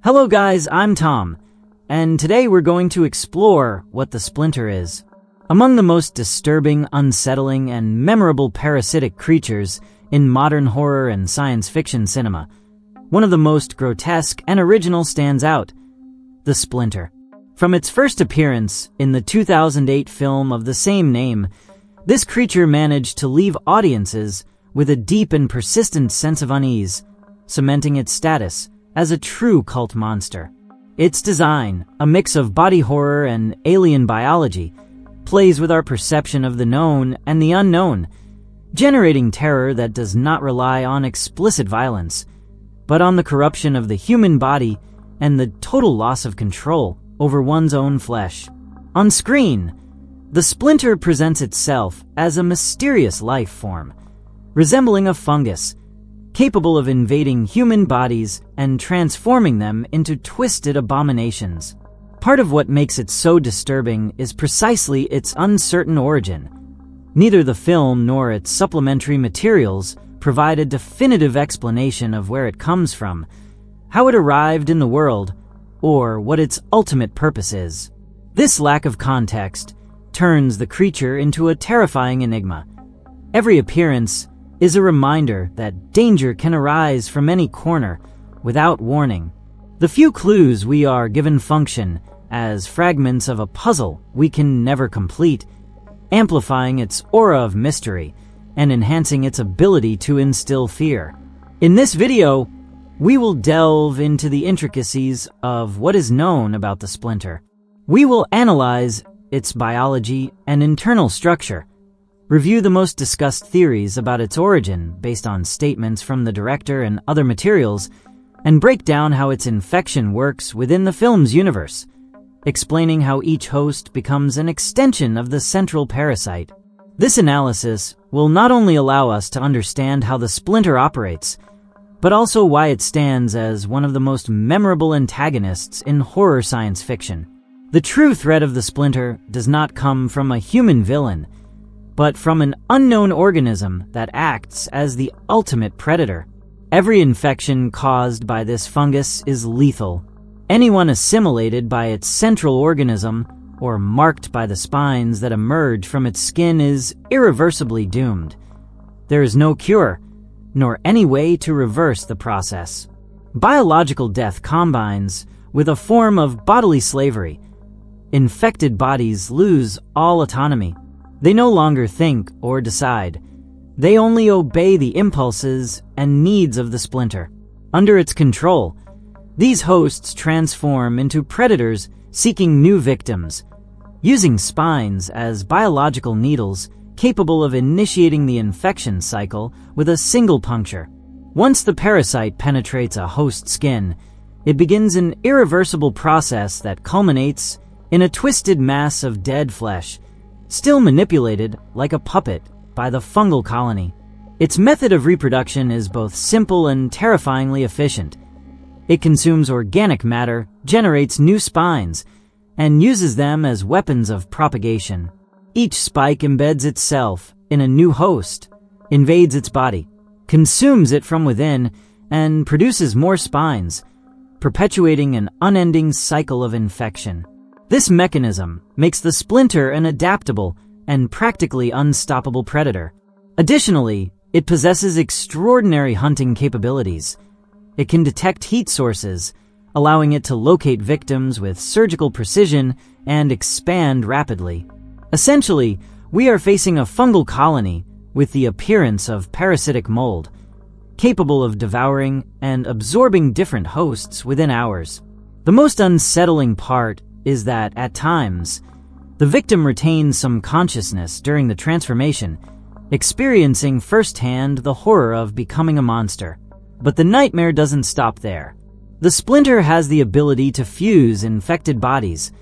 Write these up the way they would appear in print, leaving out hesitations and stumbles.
Hello guys, I'm Tom, and today we're going to explore what the Splinter is. Among the most disturbing, unsettling, and memorable parasitic creatures in modern horror and science fiction cinema, one of the most grotesque and original stands out: the Splinter. From its first appearance in the 2008 film of the same name, this creature managed to leave audiences with a deep and persistent sense of unease, cementing its status as a true cult monster. Its design, a mix of body horror and alien biology, plays with our perception of the known and the unknown, generating terror that does not rely on explicit violence, but on the corruption of the human body and the total loss of control over one's own flesh. On screen, the Splinter presents itself as a mysterious life form, resembling a fungus, capable of invading human bodies and transforming them into twisted abominations. Part of what makes it so disturbing is precisely its uncertain origin. Neither the film nor its supplementary materials provide a definitive explanation of where it comes from, how it arrived in the world, or what its ultimate purpose is. This lack of context turns the creature into a terrifying enigma. Every appearance is a reminder that danger can arise from any corner without warning. The few clues we are given function as fragments of a puzzle we can never complete, amplifying its aura of mystery and enhancing its ability to instill fear. In this video, we will delve into the intricacies of what is known about the Splinter. We will analyze its biology and internal structure, review the most discussed theories about its origin based on statements from the director and other materials, and break down how its infection works within the film's universe, explaining how each host becomes an extension of the central parasite. This analysis will not only allow us to understand how the Splinter operates, but also why it stands as one of the most memorable antagonists in horror science fiction. The true threat of the Splinter does not come from a human villain, but from an unknown organism that acts as the ultimate predator. Every infection caused by this fungus is lethal. Anyone assimilated by its central organism or marked by the spines that emerge from its skin is irreversibly doomed. There is no cure, nor any way to reverse the process. Biological death combines with a form of bodily slavery. Infected bodies lose all autonomy. They no longer think or decide. They only obey the impulses and needs of the Splinter. Under its control, these hosts transform into predators seeking new victims, using spines as biological needles capable of initiating the infection cycle with a single puncture. Once the parasite penetrates a host's skin, it begins an irreversible process that culminates in a twisted mass of dead flesh, still manipulated like a puppet by the fungal colony. Its method of reproduction is both simple and terrifyingly efficient. It consumes organic matter, generates new spines, and uses them as weapons of propagation. Each spike embeds itself in a new host, invades its body, consumes it from within, and produces more spines, perpetuating an unending cycle of infection. This mechanism makes the Splinter an adaptable and practically unstoppable predator. Additionally, it possesses extraordinary hunting capabilities. It can detect heat sources, allowing it to locate victims with surgical precision and expand rapidly. Essentially, we are facing a fungal colony with the appearance of parasitic mold, capable of devouring and absorbing different hosts within hours. The most unsettling part is that, at times, the victim retains some consciousness during the transformation, experiencing firsthand the horror of becoming a monster. But the nightmare doesn't stop there. The Splinter has the ability to fuse infected bodies,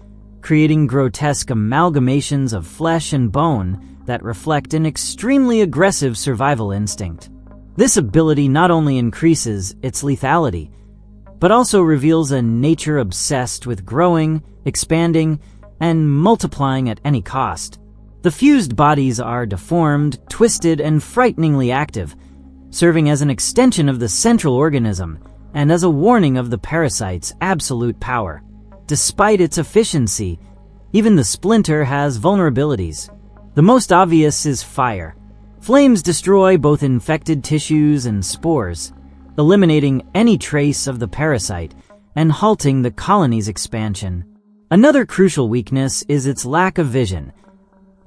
creating grotesque amalgamations of flesh and bone that reflect an extremely aggressive survival instinct. This ability not only increases its lethality, but also reveals a nature obsessed with growing, expanding, and multiplying at any cost. The fused bodies are deformed, twisted, and frighteningly active, serving as an extension of the central organism and as a warning of the parasite's absolute power. Despite its efficiency, even the Splinter has vulnerabilities. The most obvious is fire. Flames destroy both infected tissues and spores, eliminating any trace of the parasite and halting the colony's expansion. Another crucial weakness is its lack of vision.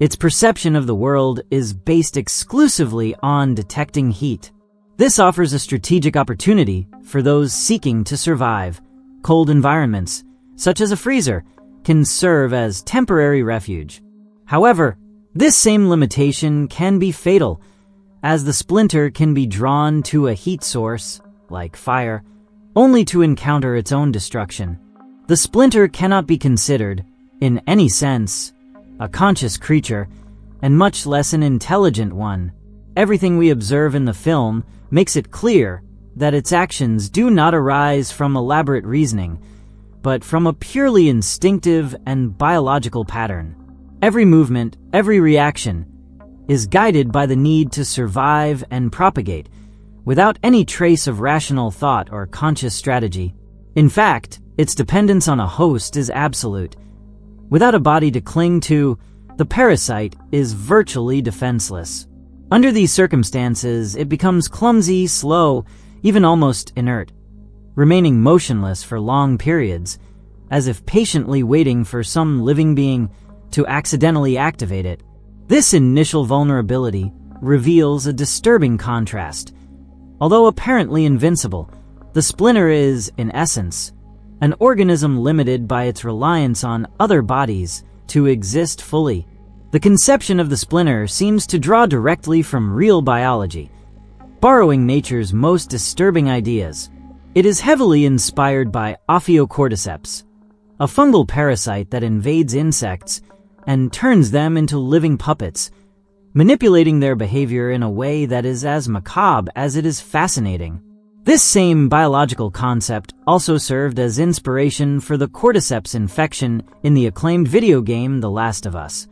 Its perception of the world is based exclusively on detecting heat. This offers a strategic opportunity for those seeking to survive. Cold environments, such as a freezer, can serve as temporary refuge. However, this same limitation can be fatal, as the Splinter can be drawn to a heat source, like fire, only to encounter its own destruction. The Splinter cannot be considered, in any sense, a conscious creature, and much less an intelligent one. Everything we observe in the film makes it clear that its actions do not arise from elaborate reasoning, but from a purely instinctive and biological pattern. Every movement, every reaction, is guided by the need to survive and propagate, without any trace of rational thought or conscious strategy. In fact, its dependence on a host is absolute. Without a body to cling to, the parasite is virtually defenseless. Under these circumstances, it becomes clumsy, slow, even almost inert, remaining motionless for long periods, as if patiently waiting for some living being to accidentally activate it. This initial vulnerability reveals a disturbing contrast. Although apparently invincible, the Splinter is, in essence, an organism limited by its reliance on other bodies to exist fully. The conception of the Splinter seems to draw directly from real biology, borrowing nature's most disturbing ideas. It is heavily inspired by Ophiocordyceps, a fungal parasite that invades insects and turns them into living puppets, manipulating their behavior in a way that is as macabre as it is fascinating. This same biological concept also served as inspiration for the cordyceps infection in the acclaimed video game The Last of Us,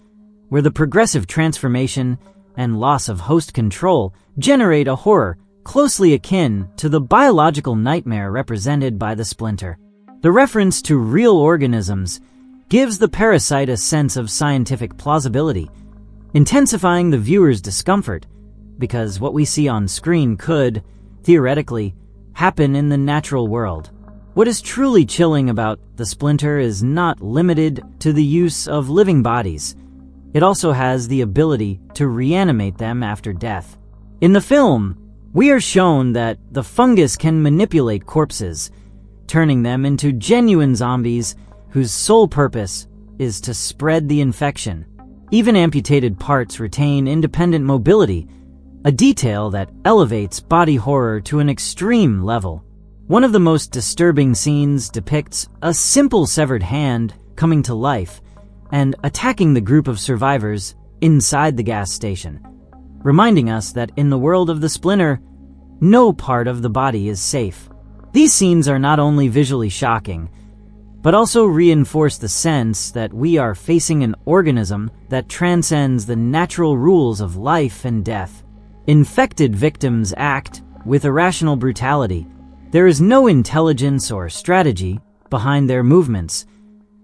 where the progressive transformation and loss of host control generate a horror closely akin to the biological nightmare represented by the Splinter. The reference to real organisms gives the parasite a sense of scientific plausibility, intensifying the viewer's discomfort, because what we see on screen could, theoretically, happen in the natural world. What is truly chilling about the Splinter is not limited to the use of living bodies. It also has the ability to reanimate them after death. In the film, we are shown that the fungus can manipulate corpses, turning them into genuine zombies whose sole purpose is to spread the infection. Even amputated parts retain independent mobility, a detail that elevates body horror to an extreme level. One of the most disturbing scenes depicts a simple severed hand coming to life and attacking the group of survivors inside the gas station, reminding us that in the world of the Splinter, no part of the body is safe. These scenes are not only visually shocking, but also reinforce the sense that we are facing an organism that transcends the natural rules of life and death. Infected victims act with irrational brutality. There is no intelligence or strategy behind their movements,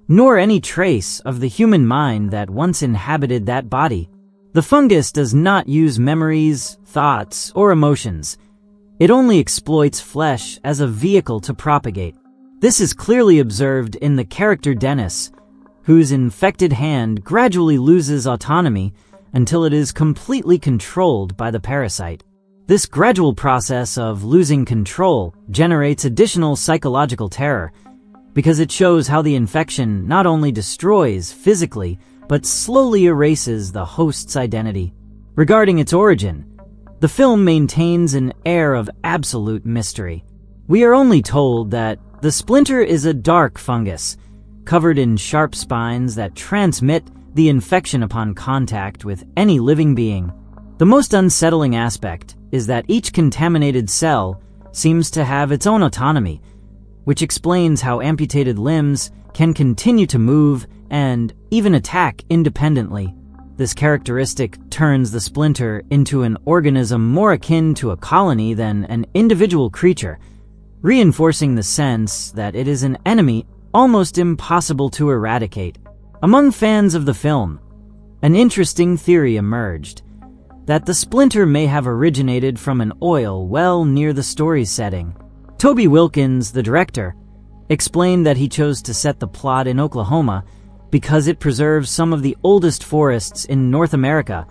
nor any trace of the human mind that once inhabited that body. The fungus does not use memories, thoughts, or emotions. It only exploits flesh as a vehicle to propagate. This is clearly observed in the character Dennis, whose infected hand gradually loses autonomy until it is completely controlled by the parasite. This gradual process of losing control generates additional psychological terror, because it shows how the infection not only destroys physically, but slowly erases the host's identity. Regarding its origin, the film maintains an air of absolute mystery. We are only told that the Splinter is a dark fungus, covered in sharp spines that transmit the infection upon contact with any living being. The most unsettling aspect is that each contaminated cell seems to have its own autonomy, which explains how amputated limbs can continue to move and even attack independently. This characteristic turns the Splinter into an organism more akin to a colony than an individual creature, reinforcing the sense that it is an enemy almost impossible to eradicate. Among fans of the film, an interesting theory emerged that the Splinter may have originated from an oil well near the story's setting. Toby Wilkins, the director, explained that he chose to set the plot in Oklahoma because it preserves some of the oldest forests in North America,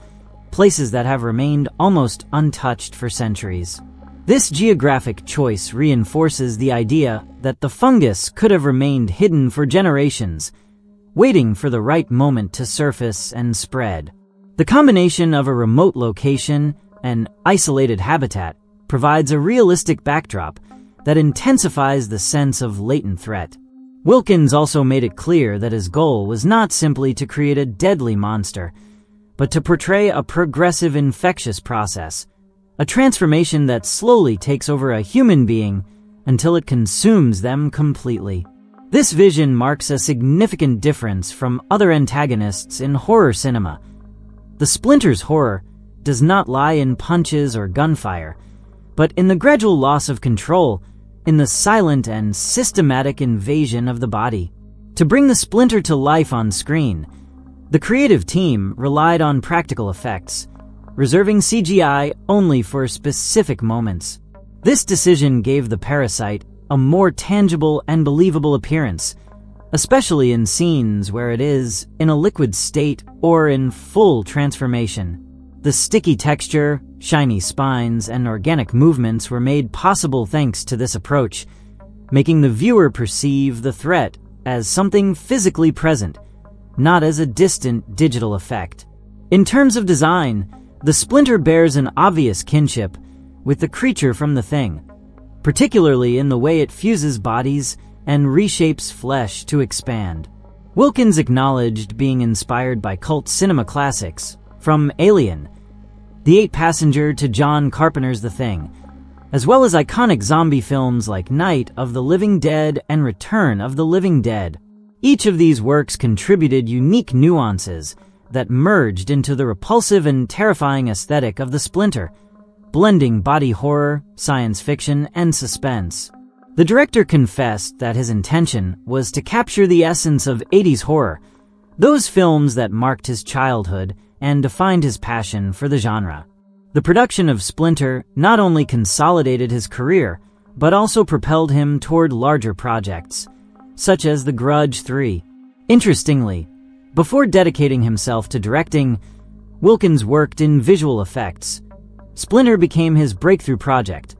places that have remained almost untouched for centuries. This geographic choice reinforces the idea that the fungus could have remained hidden for generations, waiting for the right moment to surface and spread. The combination of a remote location and isolated habitat provides a realistic backdrop that intensifies the sense of latent threat. Wilkins also made it clear that his goal was not simply to create a deadly monster, but to portray a progressive infectious process, a transformation that slowly takes over a human being until it consumes them completely. This vision marks a significant difference from other antagonists in horror cinema. The Splinter's horror does not lie in punches or gunfire, but in the gradual loss of control, in the silent and systematic invasion of the body. To bring the Splinter to life on screen, the creative team relied on practical effects, reserving CGI only for specific moments. This decision gave the parasite a more tangible and believable appearance, especially in scenes where it is in a liquid state or in full transformation. The sticky texture, shiny spines, and organic movements were made possible thanks to this approach, making the viewer perceive the threat as something physically present, not as a distant digital effect. In terms of design, the Splinter bears an obvious kinship with the creature from The Thing, particularly in the way it fuses bodies and reshapes flesh to expand. Wilkins acknowledged being inspired by cult cinema classics, from Alien, The Eighth Passenger to John Carpenter's The Thing, as well as iconic zombie films like Night of the Living Dead and Return of the Living Dead. Each of these works contributed unique nuances that merged into the repulsive and terrifying aesthetic of the Splinter, blending body horror, science fiction, and suspense. The director confessed that his intention was to capture the essence of 80s horror, those films that marked his childhood and defined his passion for the genre. The production of Splinter not only consolidated his career, but also propelled him toward larger projects, such as The Grudge 3. Interestingly, before dedicating himself to directing, Wilkins worked in visual effects. Splinter became his breakthrough project,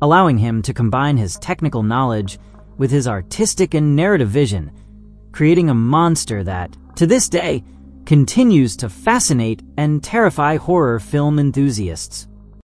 allowing him to combine his technical knowledge with his artistic and narrative vision, creating a monster that, to this day, continues to fascinate and terrify horror film enthusiasts.